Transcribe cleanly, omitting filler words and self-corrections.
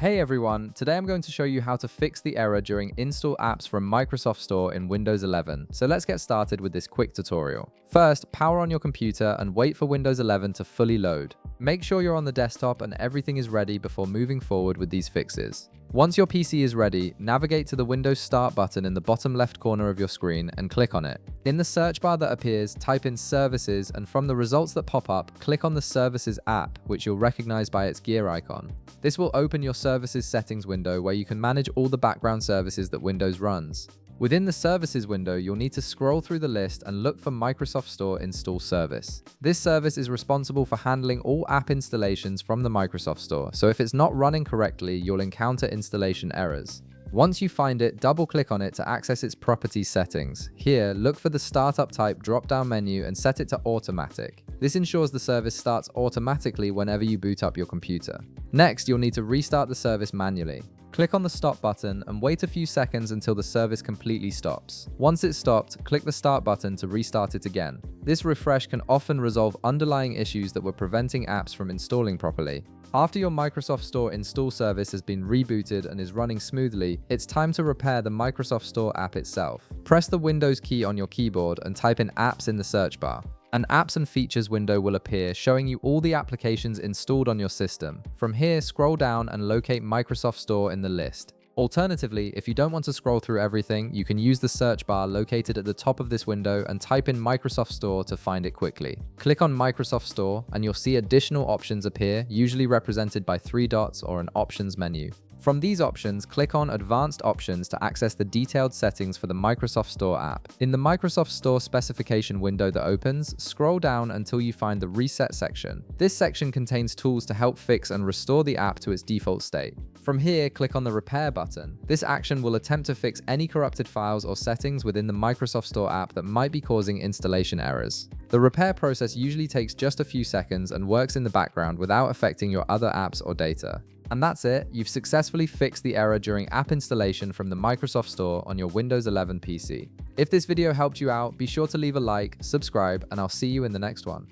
Hey everyone, today I'm going to show you how to fix the error during install apps from Microsoft Store in Windows 11. So let's get started with this quick tutorial. First, power on your computer and wait for Windows 11 to fully load. Make sure you're on the desktop and everything is ready before moving forward with these fixes. Once your PC is ready, navigate to the Windows Start button in the bottom left corner of your screen and click on it. In the search bar that appears, type in Services, and from the results that pop up, click on the Services app, which you'll recognize by its gear icon. This will open your Services settings window where you can manage all the background services that Windows runs. Within the Services window, you'll need to scroll through the list and look for Microsoft Store Install Service. This service is responsible for handling all app installations from the Microsoft Store, so if it's not running correctly, you'll encounter installation errors. Once you find it, double-click on it to access its properties settings. Here, look for the Startup Type drop-down menu and set it to Automatic. This ensures the service starts automatically whenever you boot up your computer. Next, you'll need to restart the service manually. Click on the Stop button and wait a few seconds until the service completely stops. Once it's stopped, click the Start button to restart it again. This refresh can often resolve underlying issues that were preventing apps from installing properly. After your Microsoft Store install service has been rebooted and is running smoothly, it's time to repair the Microsoft Store app itself. Press the Windows key on your keyboard and type in Apps in the search bar. An Apps and Features window will appear, showing you all the applications installed on your system. From here, scroll down and locate Microsoft Store in the list. Alternatively, if you don't want to scroll through everything, you can use the search bar located at the top of this window and type in Microsoft Store to find it quickly. Click on Microsoft Store and you'll see additional options appear, usually represented by 3 dots or an options menu. From these options, click on Advanced Options to access the detailed settings for the Microsoft Store app. In the Microsoft Store specification window that opens, scroll down until you find the Reset section. This section contains tools to help fix and restore the app to its default state. From here, click on the Repair button. This action will attempt to fix any corrupted files or settings within the Microsoft Store app that might be causing installation errors. The repair process usually takes just a few seconds and works in the background without affecting your other apps or data. And that's it, you've successfully fixed the error during app installation from the Microsoft Store on your Windows 11 PC. If this video helped you out, be sure to leave a like, subscribe, and I'll see you in the next one.